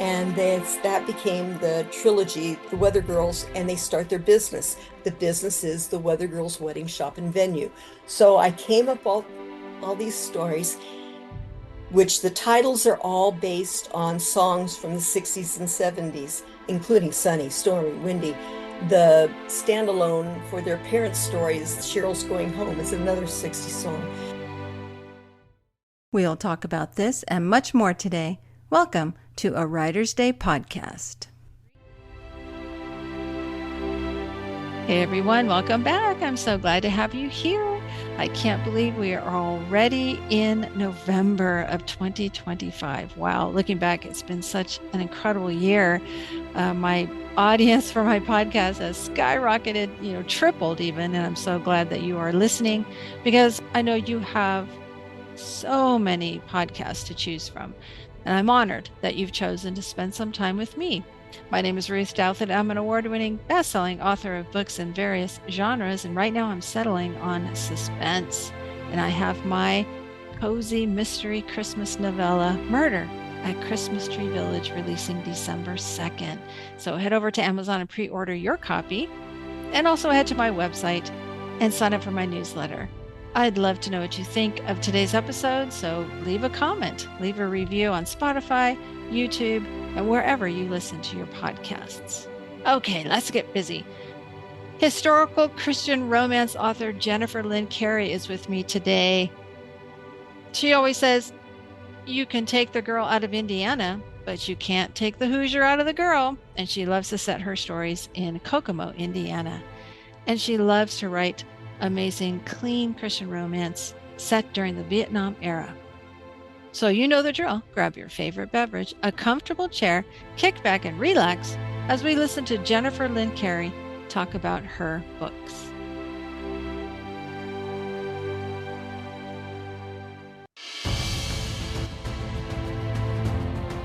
And that became the trilogy, The Weather Girls, and they start their business. The business is the Weather Girls Wedding Shop and Venue. So I came up all these stories, which the titles are all based on songs from the 60s and 70s, including Sunny, Stormy, Windy. The standalone for their parents' story is Cheryl's Going Home. It's another 60s song. We'll talk about this and much more today. Welcome to a Writer's Day podcast. Hey everyone, welcome back. I'm so glad to have you here. I can't believe we are already in November of 2025. Wow, looking back, it's been such an incredible year. My audience for my podcast has skyrocketed, tripled even, and I'm so glad that you are listening because I know you have so many podcasts to choose from, and I'm honored that you've chosen to spend some time with me. My name is Ruth Douthit. I'm an award-winning best-selling author of books in various genres, and right now I'm settling on suspense. And I have my cozy mystery Christmas novella, Murder at Christmas Tree Village, releasing December 2nd. So head over to Amazon and pre-order your copy, and also head to my website and sign up for my newsletter. I'd love to know what you think of today's episode, so leave a comment, leave a review on Spotify, YouTube, and wherever you listen to your podcasts. Okay, let's get busy. Historical Christian romance author Jennifer Lynn Cary is with me today. She always says, you can take the girl out of Indiana, but you can't take the Hoosier out of the girl. And she loves to set her stories in Kokomo, Indiana. And she loves to write amazing, clean Christian romance set during the Vietnam era. So you know the drill. Grab your favorite beverage, a comfortable chair, kick back and relax as we listen to Jennifer Lynn Cary talk about her books.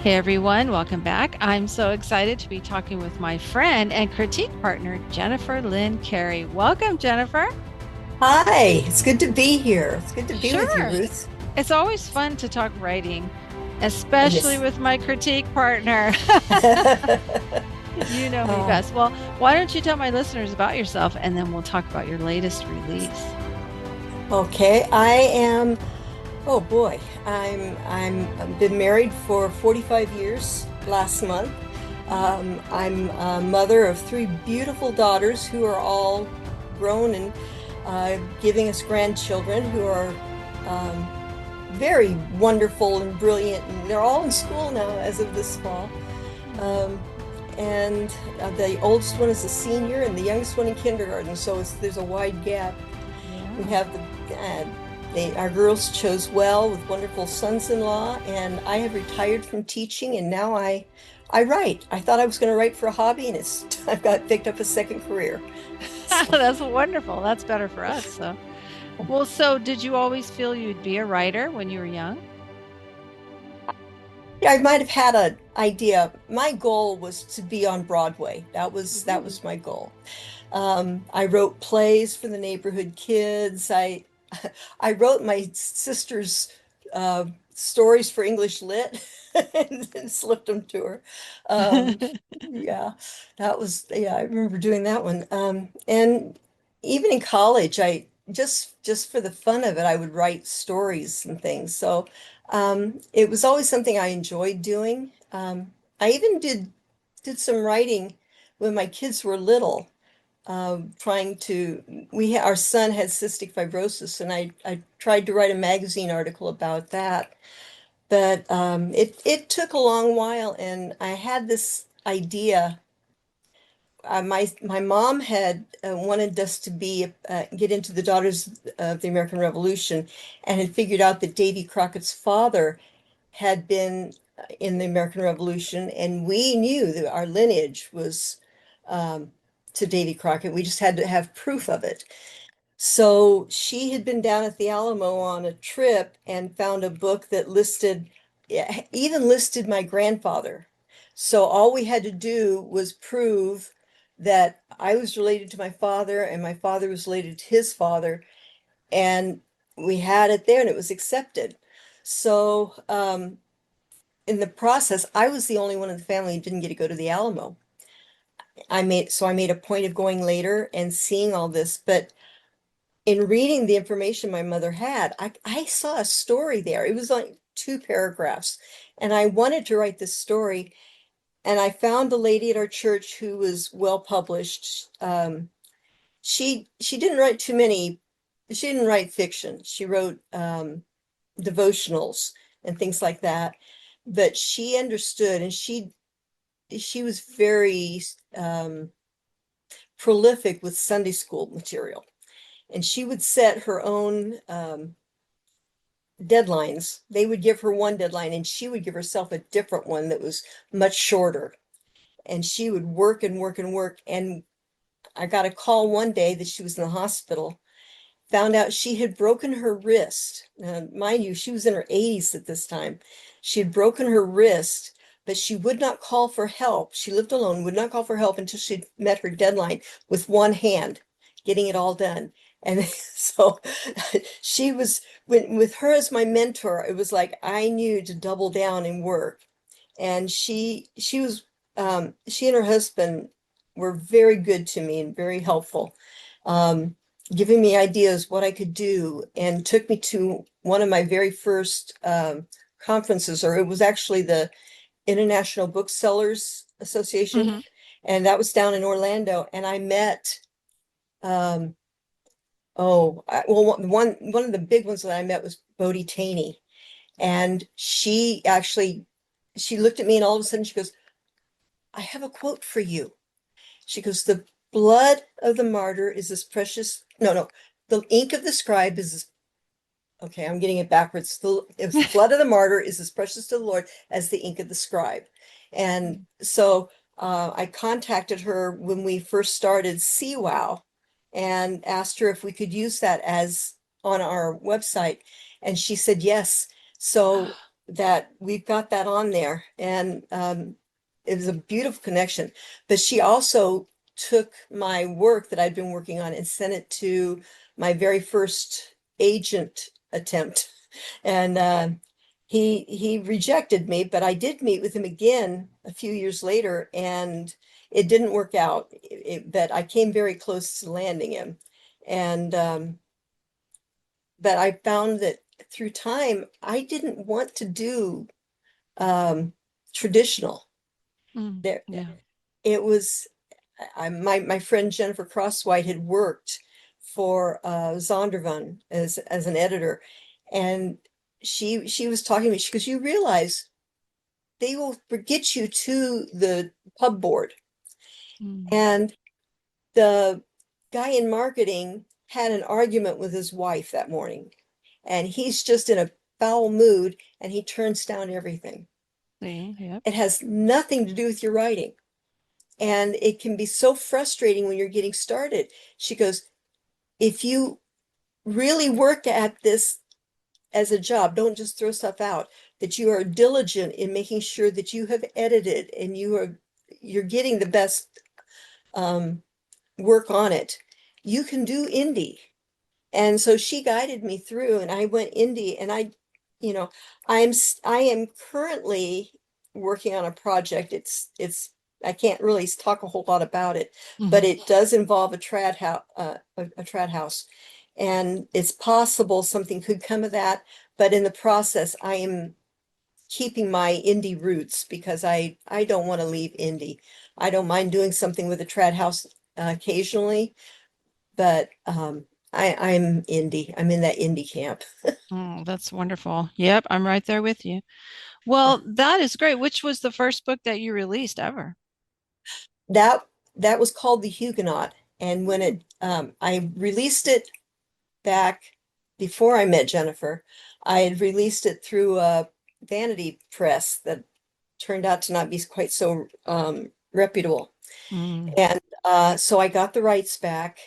Hey everyone, welcome back. I'm so excited to be talking with my friend and critique partner, Jennifer Lynn Cary. Welcome, Jennifer. Hi, it's good to be here. It's good to be with you, Ruth. It's always fun to talk writing, especially with my critique partner. You know me best. Well, why don't you tell my listeners about yourself and then we'll talk about your latest release. Okay, oh boy, I've been married for 45 years last month. I'm a mother of three beautiful daughters who are all grown and giving us grandchildren who are very wonderful and brilliant, and they're all in school now as of this fall. And the oldest one is a senior and the youngest one in kindergarten, so there's a wide gap. Yeah. We have our girls chose well with wonderful sons-in-law, and I have retired from teaching, and now I write. I thought I was going to write for a hobby, and I've got picked up a second career. So. That's wonderful. That's better for us. So. Well, so did you always feel you'd be a writer when you were young? Yeah, I might have had an idea. My goal was to be on Broadway. That was my goal. I wrote plays for the neighborhood kids. I wrote my sister's stories for English Lit and slipped them to her. Yeah, I remember doing that one. And even in college, I just for the fun of it, I would write stories and things. So it was always something I enjoyed doing. I even did some writing when my kids were little, our son had cystic fibrosis, and I tried to write a magazine article about that. But it took a long while, and I had this idea. My mom had wanted us to get into the Daughters of the American Revolution, and had figured out that Davy Crockett's father had been in the American Revolution, and we knew that our lineage was to Davy Crockett. We just had to have proof of it. So she had been down at the Alamo on a trip and found a book that even listed my grandfather. So all we had to do was prove that I was related to my father and my father was related to his father. And we had it there and it was accepted. So in the process, I was the only one in the family who didn't get to go to the Alamo. I made a point of going later and seeing all this, but in reading the information my mother had, I saw a story there. It was like two paragraphs, and I wanted to write this story. And I found a lady at our church who was well published. She didn't write too many. She didn't write fiction. She wrote devotionals and things like that. But she understood, and she was very prolific with Sunday school material. And she would set her own deadlines. They would give her one deadline, and she would give herself a different one that was much shorter. And she would work and work and work. And I got a call one day that she was in the hospital, found out she had broken her wrist. Now, mind you, she was in her 80s at this time. She had broken her wrist, but she would not call for help. She lived alone, would not call for help until she'd met her deadline with one hand, getting it all done. And so she was, with her as my mentor, it was like I knew to double down and work. And she and her husband were very good to me and very helpful. Um, Giving me ideas what I could do, and took me to one of my very first conferences, or it was actually the International Booksellers Association, Hmm. and that was down in Orlando. And I met, um, one of the big ones that I met was Bodie Taney, and she looked at me, and all of a sudden she goes, "I have a quote for you." She goes, "The blood of the martyr is as precious. No, no, the ink of the scribe is as, okay, I'm getting it backwards. The blood of the martyr is as precious to the Lord as the ink of the scribe." And so I contacted her when we first started CWOW and asked her if we could use that as on our website. And she said yes. So that we've got that on there. And it was a beautiful connection. But she also took my work that I'd been working on and sent it to my very first agent attempt. And he rejected me, but I did meet with him again a few years later, and it didn't work out. But I came very close to landing him. And but I found that through time, I didn't want to do traditional. Mm. There, Yeah. it was my friend Jennifer Crosswhite had worked for Zondervan as an editor, and she was talking to me. She goes, "You realize they will get you to the pub board." Mm. And the guy in marketing had an argument with his wife that morning, and he's just in a foul mood, and he turns down everything. See, yep. It has nothing to do with your writing. And it can be so frustrating when you're getting started. She goes, "If you really work at this as a job, don't just throw stuff out, that you are diligent in making sure that you have edited and you're getting the best um, work on it, you can do indie." And so she guided me through, and I went indie. And you know, I am currently working on a project. I can't really talk a whole lot about it, but Hmm. it does involve a trad house, a trad house, and it's possible something could come of that. But in the process, I am keeping my indie roots because I don't want to leave indie. I don't mind doing something with a trad house occasionally, but I'm indie. I'm in that indie camp. Oh, that's wonderful. Yep, I'm right there with you. Well, that is great. Which was the first book that you released ever? That that was called The Huguenot, and when Mm. I released it back before I met Jennifer, I had released it through a vanity press that turned out to not be quite so reputable. Mm. And so I got the rights back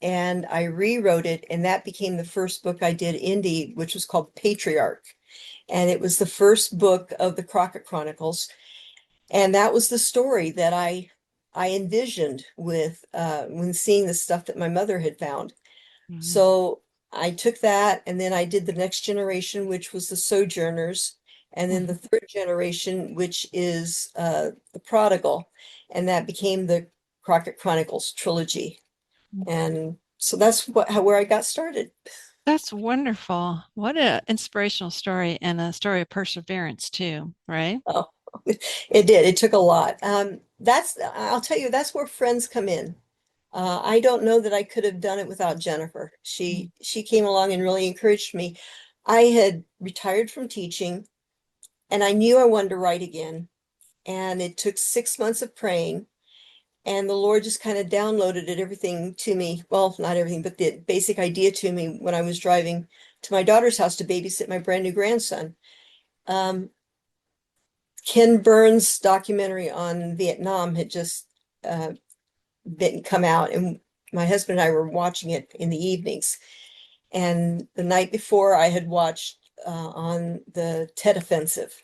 and I rewrote it, and that became the first book I did indie, which was called Patriarch. And it was the first book of the Crockett Chronicles. And that was the story that I envisioned with when seeing the stuff that my mother had found. Mm. So I took that, and then I did the next generation, which was the Sojourners. And then the Mhm. third generation, which is the prodigal, and that became the Crockett Chronicles trilogy. And so that's where I got started. That's wonderful. What an inspirational story and a story of perseverance too, right? Oh, it did. It took a lot. I'll tell you, that's where friends come in. I don't know that I could have done it without Jennifer. She came along and really encouraged me. I had retired from teaching and I knew I wanted to write again. And it took 6 months of praying. And the Lord just kind of downloaded everything to me. Well, not everything, but the basic idea to me when I was driving to my daughter's house to babysit my brand new grandson. Um, Ken Burns' documentary on Vietnam had just been come out, and my husband and I were watching it in the evenings. And the night before, I had watched on the Tet Offensive,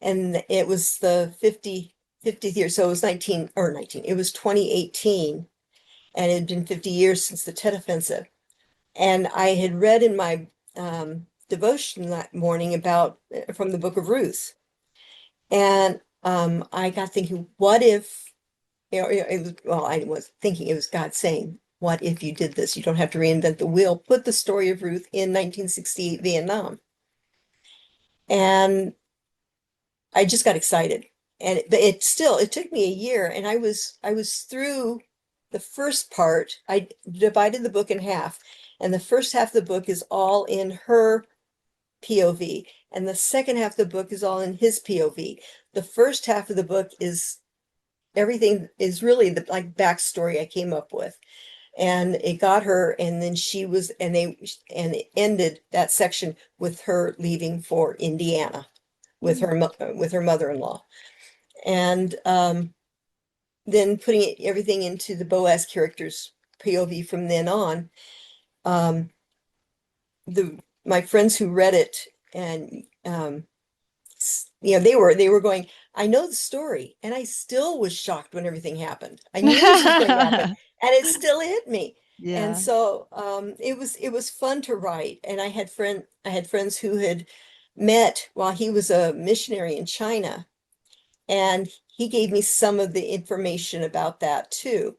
and it was the 50th year. So it was 19, it was 2018, and it had been 50 years since the Tet Offensive. And I had read in my devotion that morning about from the book of Ruth. And I got thinking, what if, it was, well, I was thinking it was God saying, what if you did this? You don't have to reinvent the wheel. Put the story of Ruth in 1968 Vietnam. And I just got excited. But it took me a year, and I was through the first part. I divided the book in half, and the first half of the book is all in her POV, and the second half of the book is all in his POV. The first half of the book is everything is really the like backstory I came up with. And it got her, and then she was, and it ended that section with her leaving for Indiana Mhm. with her mother-in-law. And then putting everything into the Boaz character's POV from then on. Um, the My friends who read it, and they were going, I know the story, and I still was shocked when everything happened. I knew this was going to happen, and it still hit me. And Yeah. so it was fun to write. And I had friends who had met while he was a missionary in China, and he gave me some of the information about that too.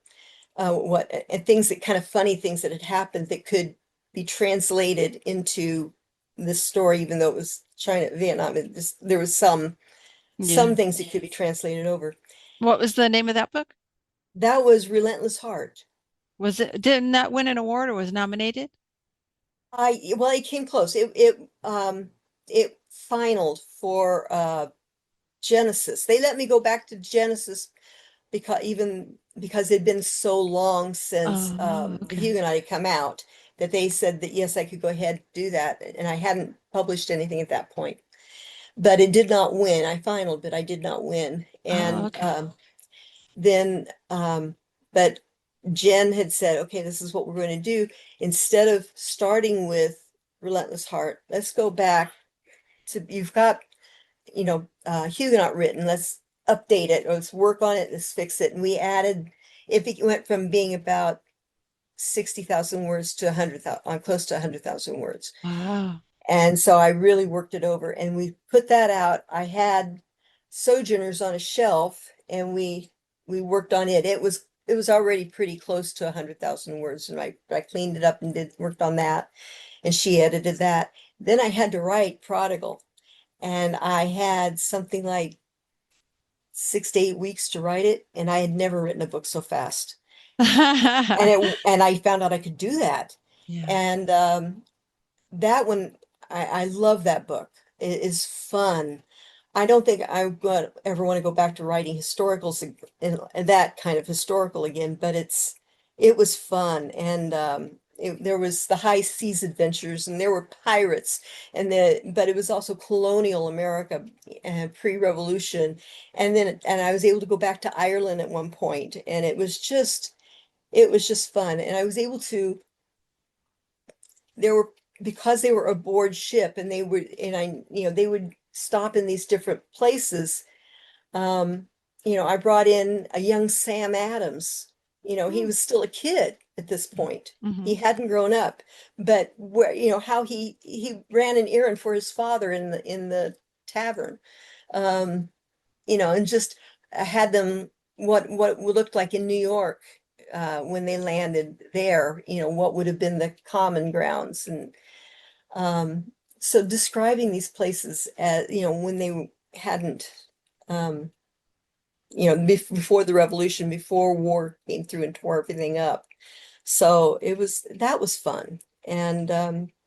What and things that kind of funny things that had happened that could be translated into this story, even though it was China, Vietnam. There was some Yeah. things that could be translated over. What was the name of that book? That was Relentless Heart. Didn't that win an award or was nominated? Well, it came close. It finaled for Genesis. They let me go back to Genesis because it'd been so long since Oh, the okay. Huguenot had come out, that they said that yes, I could go ahead and do that. And I hadn't published anything at that point. But it did not win. I finaled, but I did not win. Oh, And okay. then, but Jen had said, okay, this is what we're going to do. Instead of starting with Relentless Heart, let's go back to, you've got, Huguenot written, let's update it, or let's work on it, let's fix it. And we added, it went from being about 60,000 words to 100,000, on close to 100,000 words. Wow. And so I really worked it over, and we put that out. I had Sojourners on a shelf, and we worked on it. It was already pretty close to 100,000 words, and I cleaned it up and worked on that, and she edited that. Then I had to write Prodigal, and I had something like 6 to 8 weeks to write it, and I had never written a book so fast. And I found out I could do that. Yeah. And that one, I love that book. It is fun. I don't think I would ever want to go back to writing historicals and that kind of historical again, but it was fun. And there was the high seas adventures, and there were pirates, but it was also colonial America and pre-revolution. And I was able to go back to Ireland at one point, and it was just fun. And I was able to, there were, because they were aboard ship, and they would stop in these different places. um I brought in a young Sam Adams. He was still a kid at this point. Mm-hmm. He hadn't grown up, but how he ran an errand for his father in the tavern. Um, and just had them what it looked like in New York when they landed there, what would have been the common grounds. And um, so describing these places as, when they hadn't, um, before the revolution, before war came through and tore everything up. So that was fun. And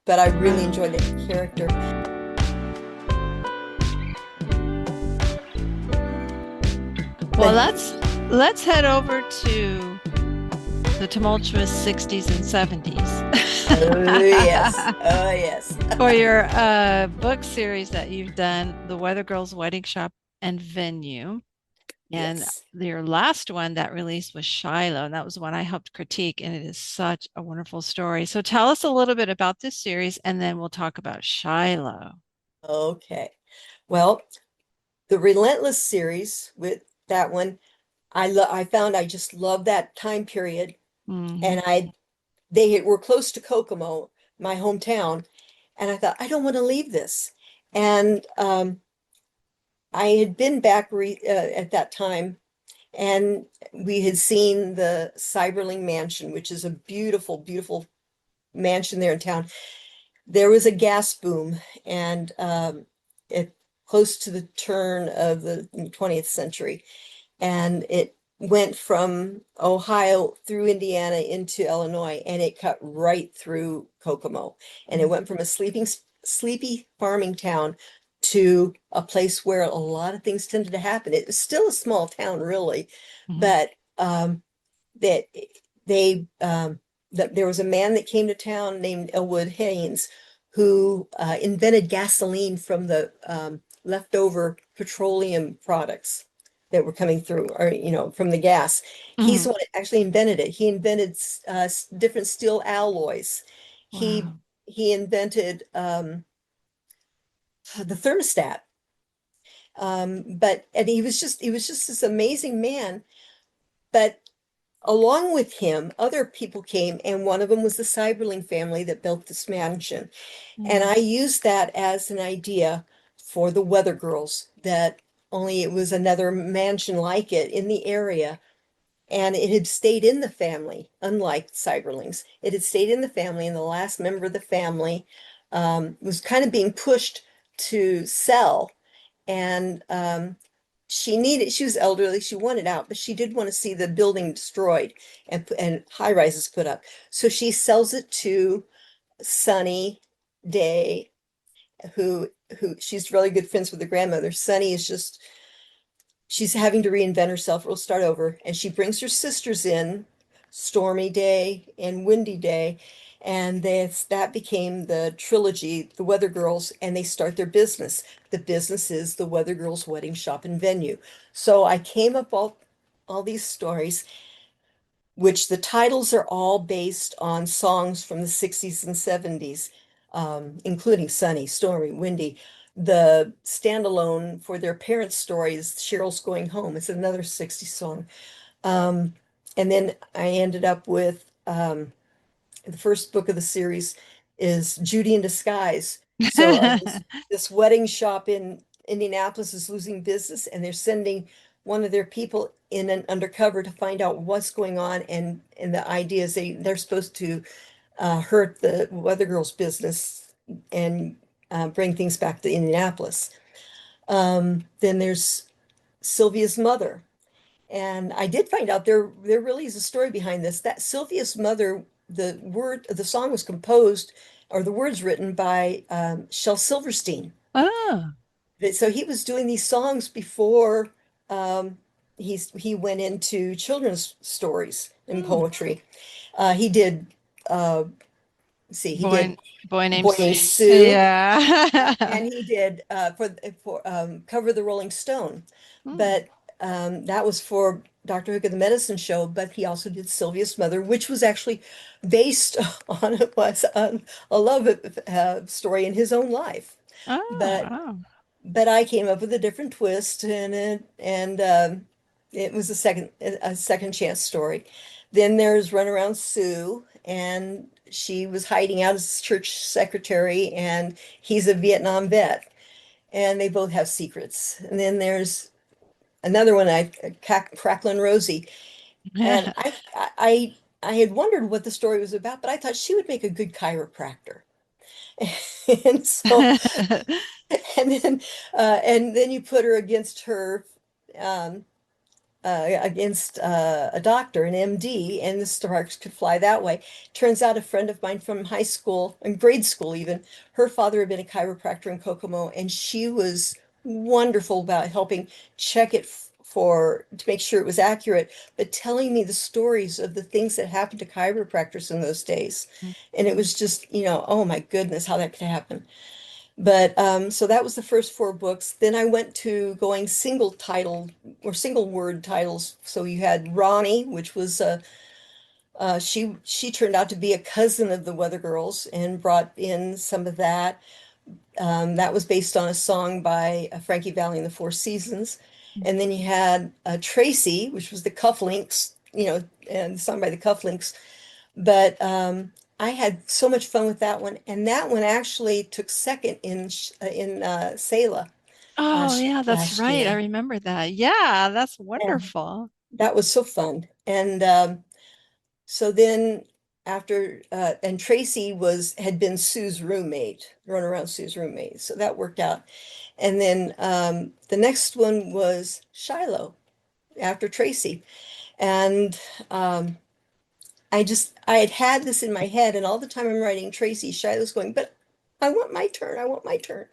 but I really enjoyed the character. Well, But let's head over to the tumultuous 60s and 70s oh yes, oh yes. for your book series that you've done, The Weather Girls Wedding Shop and Venue. And Yes. your last one that released was Shilo, and that was one I helped critique, and it is such a wonderful story. So tell us a little bit about this series, and then we'll talk about Shilo. Okay. Well, the Relentless series with that one, I found I just love that time period. Hmm. And they were close to Kokomo, my hometown, and I thought I don't want to leave this. And I had been back at that time, and we had seen the Cyberling Mansion, which is a beautiful, beautiful mansion there in town. There was a gas boom, and it close to the turn of the 20th century, and it went from Ohio through Indiana into Illinois, and it cut right through Kokomo, and it went from a sleepy farming town to a place where a lot of things tended to happen. It was still a small town, really, Hmm. but that they that there was a man that came to town named Elwood Haynes who invented gasoline from the leftover petroleum products that were coming through, or from the gas. He's Hmm. the one that actually invented it. He invented different steel alloys. He Wow. he invented the thermostat. But and he was just this amazing man. But along with him, other people came, and one of them was the Cyberling family that built this mansion. And Mm. I used that as an idea for the Weather Girls, that only it was another mansion like it in the area. And it had stayed in the family, unlike Cyberlings. It had stayed in the family, and the last member of the family was kind of being pushed to sell. And she was elderly, she wanted out, but she did want to see the building destroyed and high rises put up. So she sells it to Sunny Day, who she's really good friends with the grandmother. Sunny is just she's having to reinvent herself. We'll start over. And she brings her sisters in, Stormy Day and Windy Day. And that became the trilogy, The Weather Girls, and they start their business. The business is the Weather Girls Wedding Shop and Venue. So I came up all these stories, which the titles are all based on songs from the 60s and 70s, including Sunny, Stormy, Windy. The standalone for their parents' story is Cheryl's Going Home. It's another 60s song. Um, and then I ended up with the first book of the series is Judy in Disguise. So this wedding shop in Indianapolis is losing business, and they're sending one of their people in an undercover to find out what's going on. And the idea is they're supposed to hurt the Weather Girls business and bring things back to Indianapolis. Then there's Sylvia's mother. And I did find out there really is a story behind this. That Sylvia's mother, the song was composed, or the words written by Shel Silverstein. Oh. So he was doing these songs before um, he went into children's stories and Hmm. poetry. He did uh, see, he did Boy, boy named Boy Named Sue. Sue, Yeah. and he did for Cover the Rolling Stone, Hmm. but that was for Dr. Hook and the Medicine Show. But he also did Sylvia's Mother, which was actually based on a love story in his own life. Oh, But wow. but I came up with a different twist, and it was a second chance story. Then there's Runaround Sue, and she was hiding out as church secretary, and he's a Vietnam vet. and they both have secrets. And then there's another one, Cracklin' Rosie, and I had wondered what the story was about, but I thought she would make a good chiropractor. And so, and then you put her against her um, against a doctor, an MD, and the sparks could fly that way. Turns out a friend of mine from high school and grade school even, her father had been a chiropractor in Kokomo, and she was wonderful about helping check it for to make sure it was accurate, but telling me the stories of the things that happened to chiropractors in those days. And it was just, oh my goodness, how that could happen. But so that was the first four books. Then I went to going single title or single word titles. So you had Ronnie, which was she turned out to be a cousin of the Weather Girls and brought in some of that. That was based on a song by Frankie Valli and the Four Seasons. And then you had Tracy, which was the Cufflinks, and the song by the Cufflinks. But I had so much fun with that one, and that one actually took second in Selah Oh, yeah, that's last right. I year. remember that. Yeah, that's And wonderful. that was so fun. And so then after and Tracy was had been Sue's roommate, run around Sue's roommate, so that worked out. And then the next one was Shilo after Tracy, and um, I had had this in my head, and all the time I'm writing Tracy, Shiloh's going, but I want my turn. I want my turn.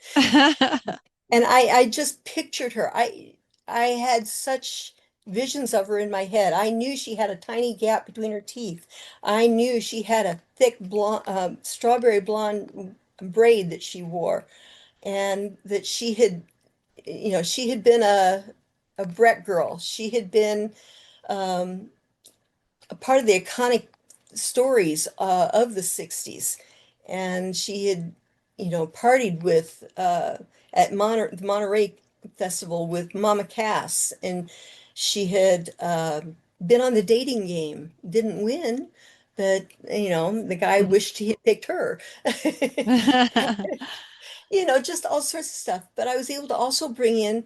And I just pictured her. I had such visions of her in my head. I knew she had a tiny gap between her teeth. I knew she had a thick blonde, strawberry blonde braid that she wore, and that she had been a Brett girl. She had been um, a part of the iconic stories of the 60s. And she had, partied with at the Monterey Festival with Mama Cass. And she had been on the dating game, didn't win, but, the guy wished he had picked her. Just all sorts of stuff. But I was able to also bring in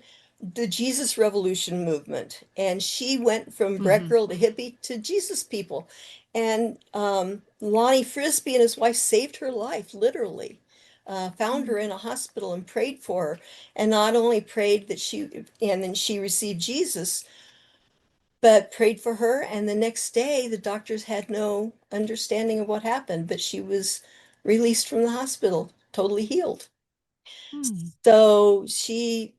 the Jesus Revolution movement. And she went from Brett Mhm. girl to hippie to Jesus people. And Lonnie Frisbee and his wife saved her life, literally. Found her in a hospital and prayed for her. And not only prayed and then she received Jesus, but prayed for her. And the next day, the doctors had no understanding of what happened, but she was released from the hospital, totally healed. Hmm. So she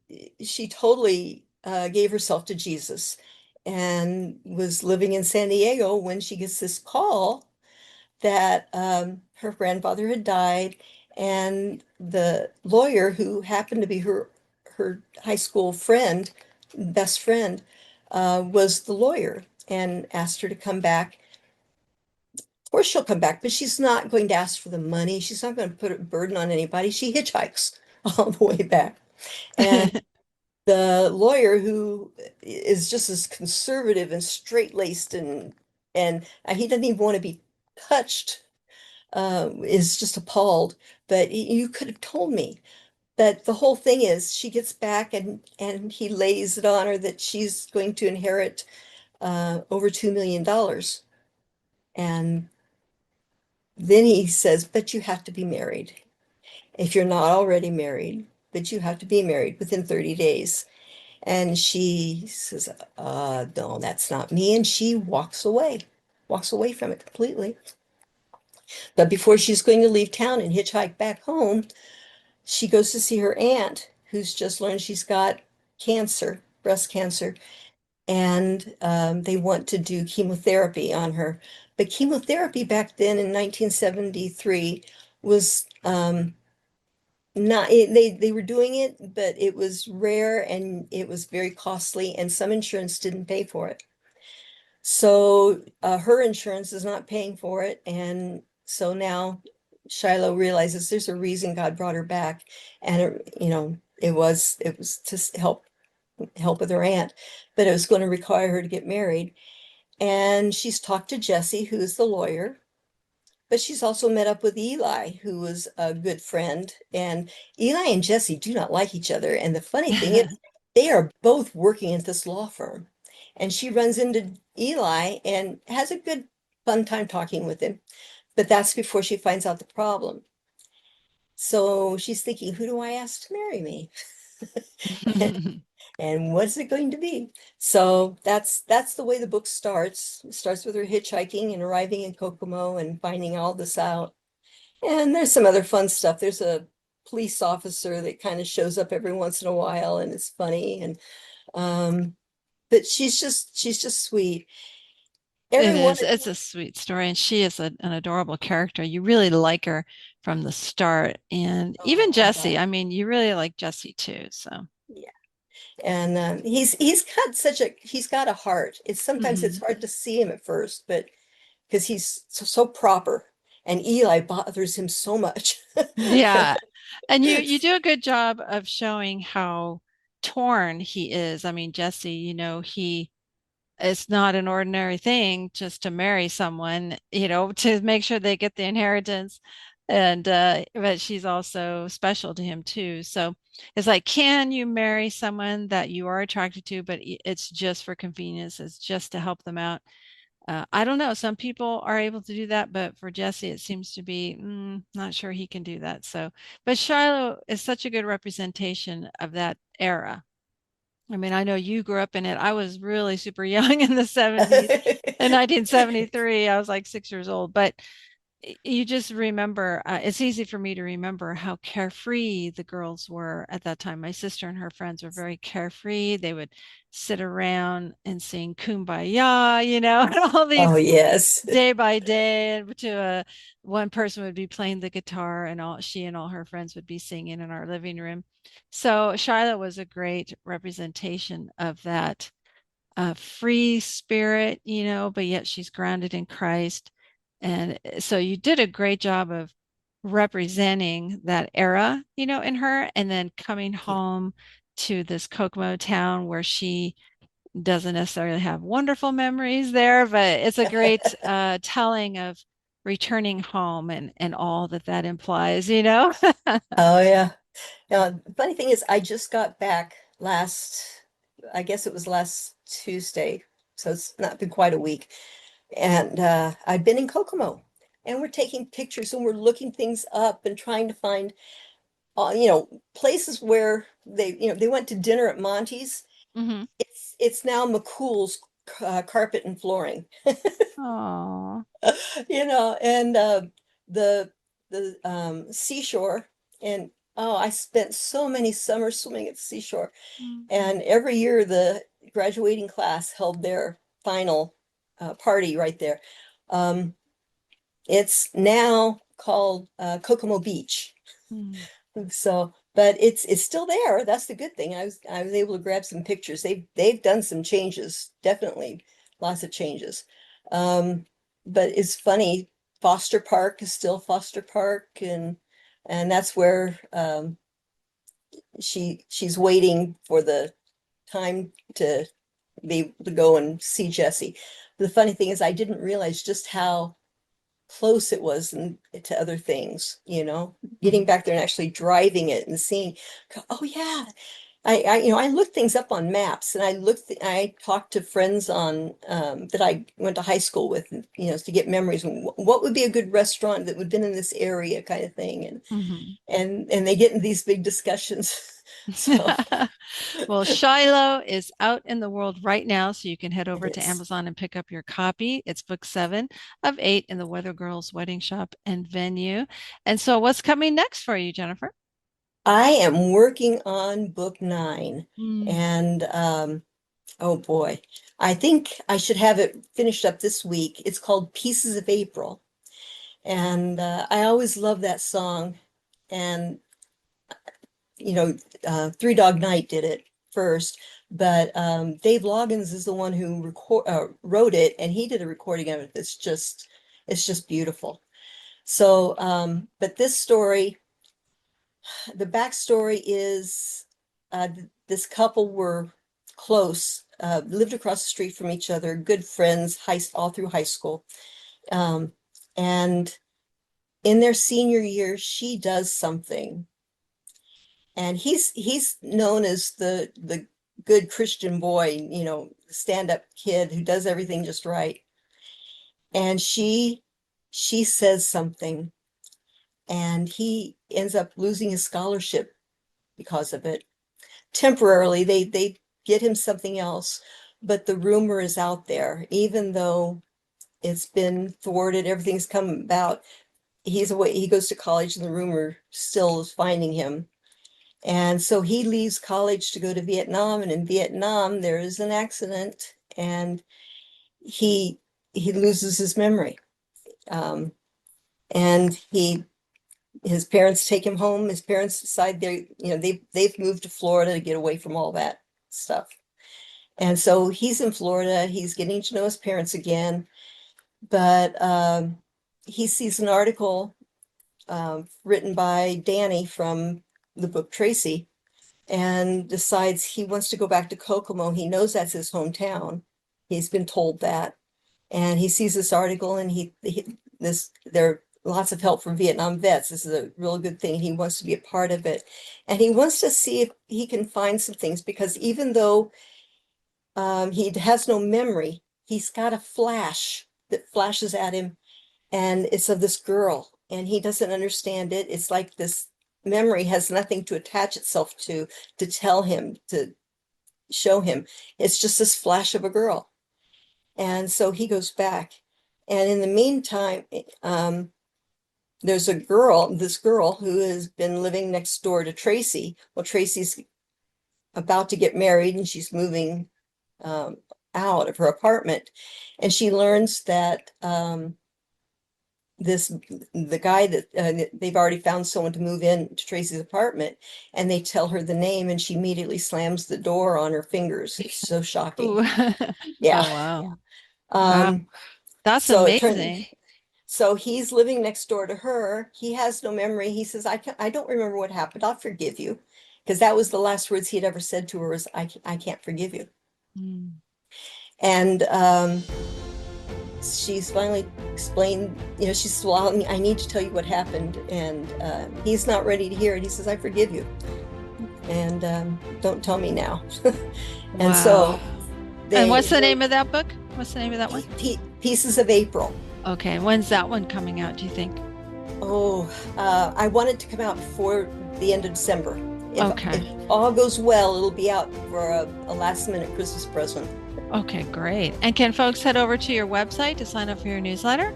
totally gave herself to Jesus and was living in San Diego when she gets this call that her grandfather had died, and the lawyer who happened to be her high school friend, best friend, was the lawyer and asked her to come back. Of course, she'll come back, but she's not going to ask for the money. She's not going to put a burden on anybody. She hitchhikes all the way back. And the lawyer, who is just as conservative and straight-laced and he doesn't even want to be touched, is just appalled. But you could have told me. But the whole thing is she gets back and he lays it on her that she's going to inherit over $2 million. And then he says, but you have to be married. If you're not already married, but you have to be married within 30 days. And she says, no, that's not me. And she walks away from it completely. But before she's going to leave town and hitchhike back home, she goes to see her aunt, who's just learned she's got cancer, breast cancer, and they want to do chemotherapy on her. But chemotherapy back then in 1973 was not they were doing it, but it was rare and it was very costly, and some insurance didn't pay for it. So her insurance is not paying for it, and so now Shiloh realizes there's a reason God brought her back, and it was to help with her aunt, but it was going to require her to get married. And she's talked to Jesse, who's the lawyer, but she's also met up with Eli, who was a good friend. And Eli and Jesse do not like each other. And the funny thing is, they are both working at this law firm. And she runs into Eli and has a good, fun time talking with him. But that's before she finds out the problem. So she's thinking, who do I ask to marry me? And what's it going to be? So that's the way the book starts. It starts with her hitchhiking and arriving in Kokomo and finding all this out. And there's some other fun stuff. There's a police officer that kind of shows up every once in a while and it's funny. And but she's just sweet. It Everyone, is. It's a sweet story, and she is an adorable character. You really like her from the start, and even oh, I'm Jesse. glad. I mean, you really like Jesse too. So, Yeah. And he's got he's got a heart. It's sometimes it's mhm. hard to see him at first, but because he's so proper, and Eli bothers him so much. Yeah, and you do a good job of showing how torn he is. I mean, Jesse, he it's not an ordinary thing just to marry someone, to make sure they get the inheritance. And but she's also special to him too. So it's like, can you marry someone that you are attracted to, but it's just for convenience, it's just to help them out. I don't know. Some people are able to do that, but for Jesse, it seems to be not sure he can do that. So, but Shiloh is such a good representation of that era. I mean, I know you grew up in it. I was really super young in the 70s. In 1973, I was like 6 years old. But you just remember, it's easy for me to remember how carefree the girls were at that time. My sister and her friends were very carefree. They would sit around and sing Kumbaya, and all Oh, these yes. day by day to one person would be playing the guitar and she and all her friends would be singing in our living room. So Shiloh was a great representation of that free spirit, but yet she's grounded in Christ. And so you did a great job of representing that era, in her, and then coming Yeah. home to this Kokomo town where she doesn't necessarily have wonderful memories there, but it's a great telling of returning home and all that that implies. Oh, yeah. Now, the funny thing is, I just got back I guess it was last Tuesday, so it's not been quite a week. And I've been in Kokomo, and we're taking pictures and we're looking things up and trying to find, places where they went to dinner at Monty's. Hmm. It's now McCool's carpet and flooring. Oh. And the seashore, and oh, I spent so many summers swimming at the seashore. And every year the graduating class held their final party right there. Um, it's now called Kokomo Beach. Mm-hmm. So, but it's still there. That's the good thing. I was able to grab some pictures. They've done some changes, definitely lots of changes. Um, but it's funny. Foster Park is still Foster Park, and that's where she's waiting for the time to be able to go and see Jesse. The funny thing is, I didn't realize just how close it was to other things, getting Mm-hmm. back there and actually driving it and seeing, oh yeah, I looked things up on maps, and I talked to friends on that I went to high school with, to get memories and what would be a good restaurant that would have been in this area kind of thing. And Mm-hmm. they get in these big discussions. So Well, Shiloh is out in the world right now, so you can head it over to is. Amazon and pick up your copy. It's book 7 of 8 in the Weather Girls Wedding Shop and Venue. And so, what's coming next for you, Jennifer? I am working on book 9, Mm. and oh boy, I think I should have it finished up this week. It's called Pieces of April. And I always love that song. And, Three Dog Night did it first, but Dave Loggins is the one who wrote it, and he did a recording of it. It's just beautiful. So, but this story, the backstory is this couple were close, lived across the street from each other, good friends, all through high school. Um, and in their senior year, she does something, and he's known as the good Christian boy, stand-up kid who does everything just right. And she says something, and he ends up losing his scholarship because of it. Temporarily, they get him something else, but the rumor is out there, even though it's been thwarted, everything's come about. He's away, he goes to college, and the rumor still is finding him. And so he leaves college to go to Vietnam, and in Vietnam there is an accident, and he he loses his memory. Um, and his parents take him home. His parents decide they've moved to Florida to get away from all that stuff. And so he's in Florida, he's getting to know his parents again, but he sees an article written by Danny from the book Tracy, and decides he wants to go back to Kokomo. He knows that's his hometown. He's been told that. And he sees this article, and there are lots of help from Vietnam vets. This is a real good thing. He wants to be a part of it. And he wants to see if he can find some things, because even though he has no memory, he's got a flash that flashes at him, and it's of this girl, and he doesn't understand it. It's like this memory has nothing to attach itself to tell him, to show him. It's just this flash of a girl. And so he goes back. And in the meantime, there's this girl who has been living next door to Tracy. Well, Tracy's about to get married, and she's moving out of her apartment. And she learns that the guy that they've already found someone to move in to Tracy's apartment, and they tell her the name, and she immediately slams the door on her fingers. It's so shocking. Ooh. Yeah. Oh, wow. Wow. Um, That's so it turned, amazing. so he's living next door to her. He has no memory. He says, I don't remember what happened. I'll forgive you. Because that was the last words he'd ever said to her, was, I can't forgive you. Mm. And she's finally explained, she says, well, I need to tell you what happened. And he's not ready to hear it. He says, I forgive you. And don't tell me now. And so Wow. And what's the name of that book? What's the name of that one? Pieces of April. Okay. When's that one coming out, do you think? Oh, I want it to come out before the end of December. Okay. If all goes well, it'll be out for a last minute Christmas present. Okay, great. And can folks head over to your website to sign up for your newsletter?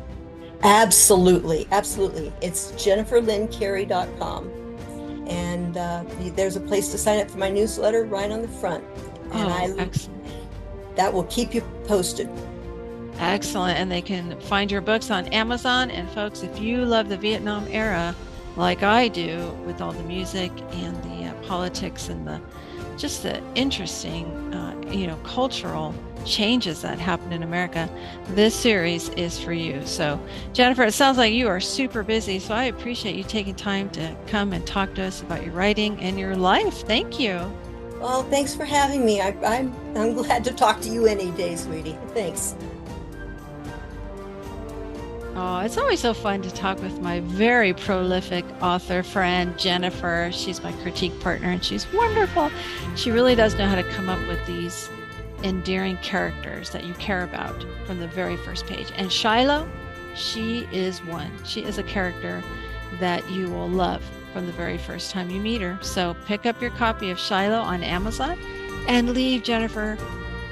Absolutely. Absolutely. It's jenniferlyncary.com. And there's a place to sign up for my newsletter right on the front. And excellent. That will keep you posted. Excellent. And they can find your books on Amazon. And folks, if you love the Vietnam era, like I do, with all the music and the politics and the interesting, cultural changes that happened in America, this series is for you. So, Jennifer, it sounds like you are super busy, so I appreciate you taking time to come and talk to us about your writing and your life. Thank you. Well, thanks for having me. I'm glad to talk to you any day, sweetie. Thanks. Oh, it's always so fun to talk with my very prolific author friend, Jennifer. She's my critique partner, and she's wonderful. She really does know how to come up with these endearing characters that you care about from the very first page. And Shilo, she is one. She is a character that you will love from the very first time you meet her. So pick up your copy of Shilo on Amazon and leave Jennifer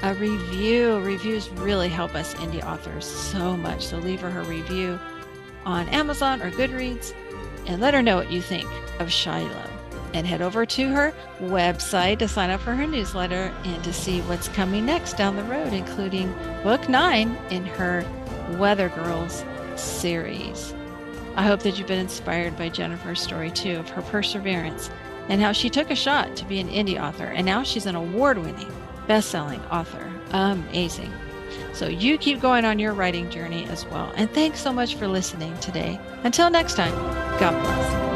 a review. Reviews really help us indie authors so much. So leave her review on Amazon or Goodreads and let her know what you think of Shilo. And head over to her website to sign up for her newsletter and to see what's coming next down the road, including book 9 in her Weather Girls series. I hope that you've been inspired by Jennifer's story too, of her perseverance and how she took a shot to be an indie author. And now she's an award-winning, best-selling author. Amazing. So you keep going on your writing journey as well. And thanks so much for listening today. Until next time, God bless.